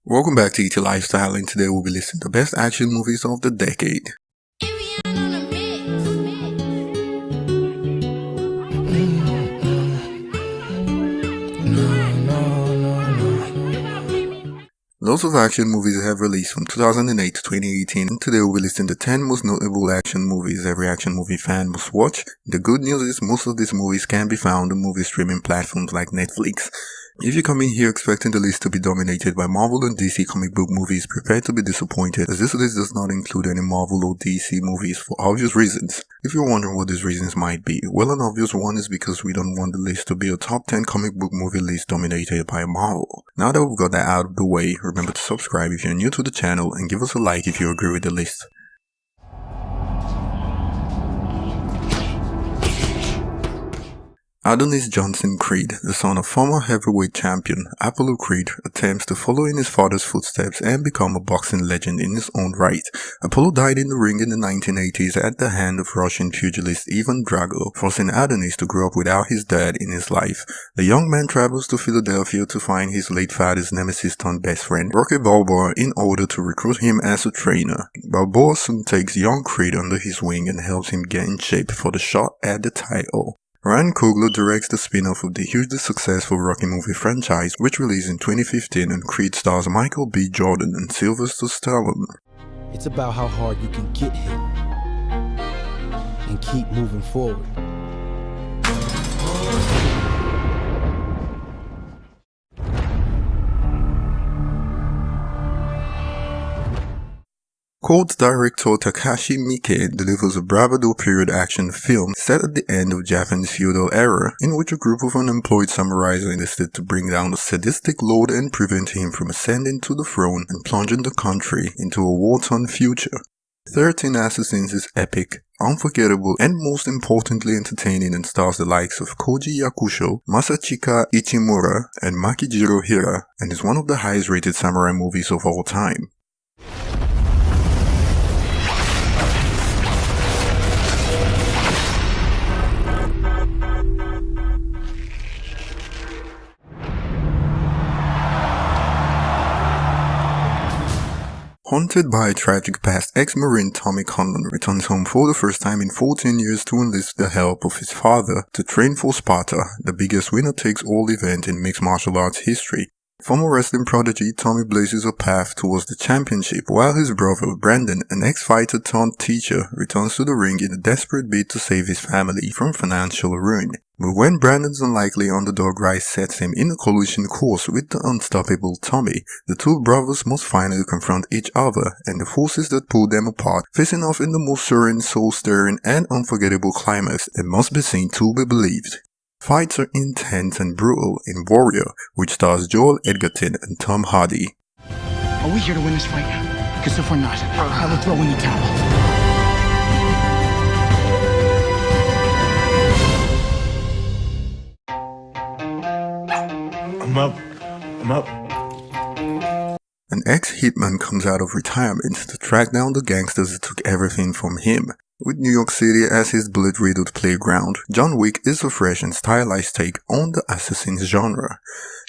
Welcome back to ET Lifestyle, and today we'll be listing the best action movies of the decade. Lots of action movies have released from 2008 to 2018, and today we'll be listing the 10 most notable action movies every action movie fan must watch. The good news is most of these movies can be found on movie streaming platforms like Netflix. If you come in here expecting the list to be dominated by Marvel and DC comic book movies, prepare to be disappointed, as this list does not include any Marvel or DC movies for obvious reasons. If you're wondering what these reasons might be, well, an obvious one is because we don't want the list to be a top 10 comic book movie list dominated by Marvel. Now that we've got that out of the way, remember to subscribe if you're new to the channel and give us a like if you agree with the list. Adonis Johnson Creed, the son of former heavyweight champion Apollo Creed, attempts to follow in his father's footsteps and become a boxing legend in his own right. Apollo died in the ring in the 1980s at the hand of Russian pugilist Ivan Drago, forcing Adonis to grow up without his dad in his life. The young man travels to Philadelphia to find his late father's nemesis turned best friend, Rocky Balboa, in order to recruit him as a trainer. Balboa soon takes young Creed under his wing and helps him get in shape for the shot at the title. Ryan Coogler directs the spin-off of the hugely successful Rocky movie franchise, which released in 2015, and Creed stars Michael B. Jordan and Sylvester Stallone. It's about how hard you can get hit and keep moving forward. Cult director Takashi Miike delivers a bravado period action film set at the end of Japan's feudal era, in which a group of unemployed samurais are enlisted to bring down the sadistic lord and prevent him from ascending to the throne and plunging the country into a war-torn future. 13 Assassins is epic, unforgettable, and most importantly entertaining, and stars the likes of Koji Yakusho, Masachika Ichimura, and Makijiro Hira, and is one of the highest rated samurai movies of all time. Haunted by a tragic past, ex-Marine Tommy Conlon returns home for the first time in 14 years to enlist the help of his father to train for Sparta, the biggest winner-takes-all event in mixed martial arts history. Former wrestling prodigy Tommy blazes a path towards the championship, while his brother Brandon, an ex-fighter turned teacher, returns to the ring in a desperate bid to save his family from financial ruin. But when Brandon's unlikely underdog rise sets him in a collision course with the unstoppable Tommy, the two brothers must finally confront each other and the forces that pull them apart, facing off in the most serene, soul-stirring, and unforgettable climax that must be seen to be believed. Fights are intense and brutal in Warrior, which stars Joel Edgerton and Tom Hardy. Are we here to win this fight? Because if we're not, I will throw in the towel. I'm up. An ex-hitman comes out of retirement to track down the gangsters that took everything from him. With New York City as his bullet-riddled playground, John Wick is a fresh and stylized take on the assassin's genre.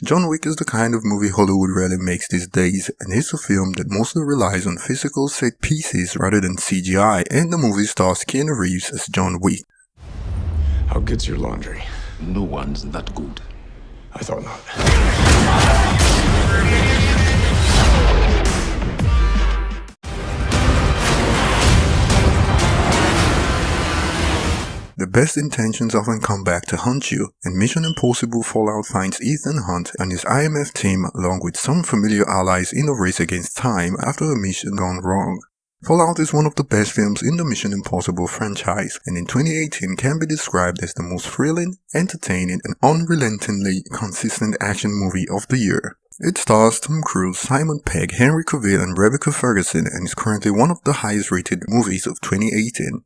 John Wick is the kind of movie Hollywood rarely makes these days, and it's a film that mostly relies on physical set pieces rather than CGI, and the movie stars Keanu Reeves as John Wick. How good's your laundry? No one's that good. I thought not. The best intentions often come back to haunt you, and Mission Impossible Fallout finds Ethan Hunt and his IMF team along with some familiar allies in a race against time after a mission gone wrong. Fallout is one of the best films in the Mission Impossible franchise, and in 2018 can be described as the most thrilling, entertaining, and unrelentingly consistent action movie of the year. It stars Tom Cruise, Simon Pegg, Henry Cavill, and Rebecca Ferguson, and is currently one of the highest rated movies of 2018.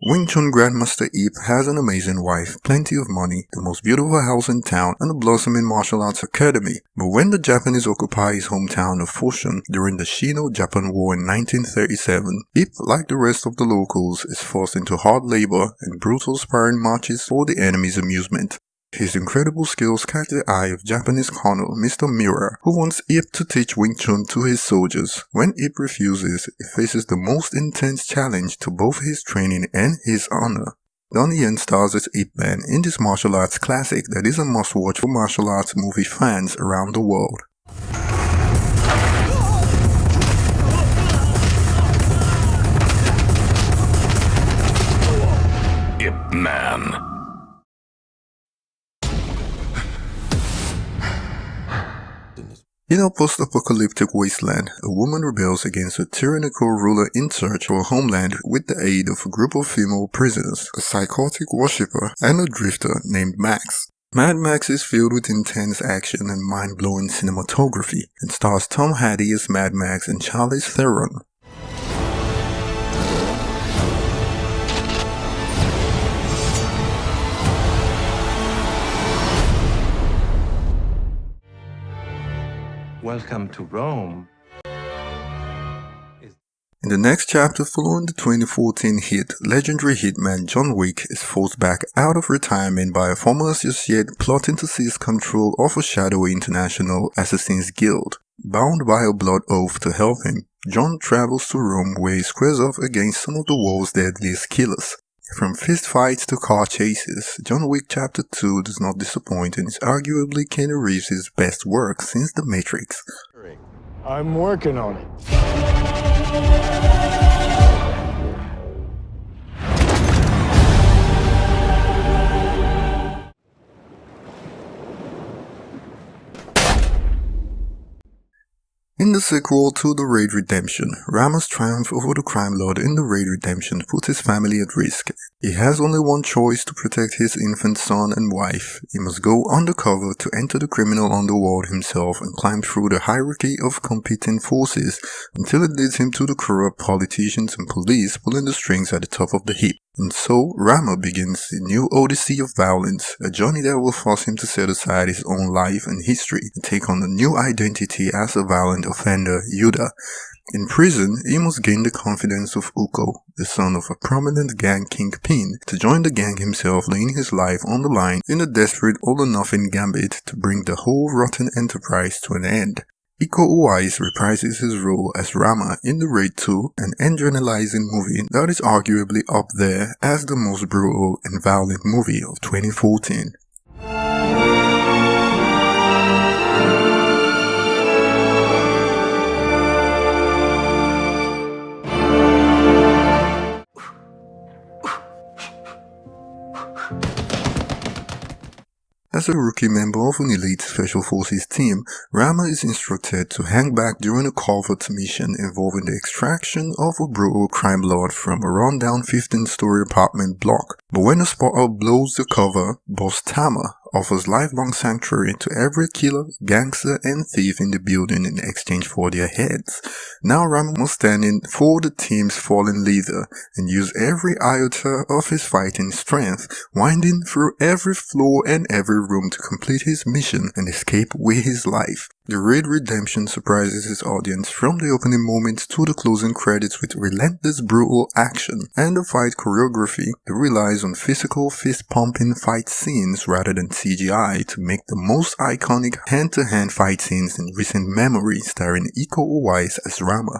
Wing Wing Chun Grandmaster Ip has an amazing wife, plenty of money, the most beautiful house in town, and a blossoming martial arts academy. But when the Japanese occupy his hometown of Foshan during the Sino-Japan War in 1937, Ip, like the rest of the locals, is forced into hard labor and brutal sparring matches for the enemy's amusement. His incredible skills catch the eye of Japanese Colonel Mr. Miura, who wants Ip to teach Wing Chun to his soldiers. When Ip refuses, he faces the most intense challenge to both his training and his honor. Donnie Yen stars as Ip Man in this martial arts classic that is a must-watch for martial arts movie fans around the world. Ip Man. In a post-apocalyptic wasteland, a woman rebels against a tyrannical ruler in search for a homeland with the aid of a group of female prisoners, a psychotic worshipper, and a drifter named Max. Mad Max is filled with intense action and mind-blowing cinematography, and stars Tom Hardy as Mad Max and Charlize Theron. Welcome to Rome. In the next chapter following the 2014 hit, legendary hitman John Wick is forced back out of retirement by a former associate plotting to seize control of a shadowy international assassins guild. Bound by a blood oath to help him, John travels to Rome where he squares off against some of the world's deadliest killers. From fist fights to car chases, John Wick Chapter 2 does not disappoint and is arguably Keanu Reeves' best work since The Matrix. I'm working on it. In the sequel to The Raid Redemption, Rama's triumph over the crime lord in The Raid Redemption puts his family at risk. He has only one choice to protect his infant son and wife. He must go undercover to enter the criminal underworld himself and climb through the hierarchy of competing forces until it leads him to the corrupt politicians and police pulling the strings at the top of the heap. And so, Rama begins a new odyssey of violence, a journey that will force him to set aside his own life and history and take on a new identity as a violent offender, Yuda. In prison, he must gain the confidence of Uko, the son of a prominent gang kingpin, to join the gang himself, laying his life on the line in a desperate all-or-nothing gambit to bring the whole rotten enterprise to an end. Iko Uwais reprises his role as Rama in The Raid 2, an adrenalizing movie that is arguably up there as the most brutal and violent movie of 2014. As a rookie member of an elite special forces team, Rama is instructed to hang back during a covert mission involving the extraction of a brutal crime lord from a rundown 15-story apartment block. But when a spotter blows the cover, Boss Tama offers lifelong sanctuary to every killer, gangster, and thief in the building in exchange for their heads. Now Rama must stand in for the team's fallen leader and use every iota of his fighting strength, winding through every floor and every room to complete his mission and escape with his life. The Raid Redemption surprises his audience from the opening moments to the closing credits with relentless brutal action, and the fight choreography that relies on physical fist-pumping fight scenes rather than CGI to make the most iconic hand-to-hand fight scenes in recent memory, starring Iko Uwais as Rama.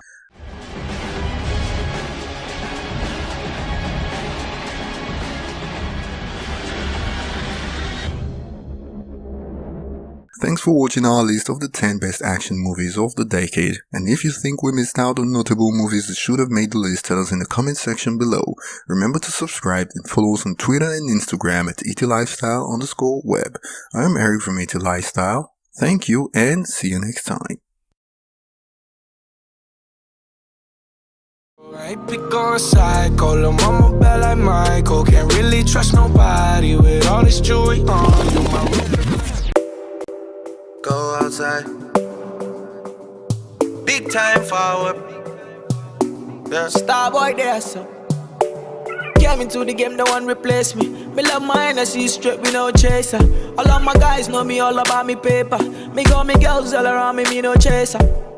Thanks for watching our list of the 10 best action movies of the decade, and if you think we missed out on notable movies that should have made the list, tell us in the comment section below. Remember to subscribe and follow us on Twitter and Instagram at etlifestyle_web. I am Eric from ET Lifestyle. Thank you and see you next time. Right, pick on psycho, lil' mama bad like Michael. Can't really trust nobody with all this jewelry on. You my go outside, big time forward. Yeah. Starboy there, so. came into the game, no one replace me. Me love my energy straight, we no chaser. All of my guys know me all about me paper. Me got me girls all around me, me no chaser.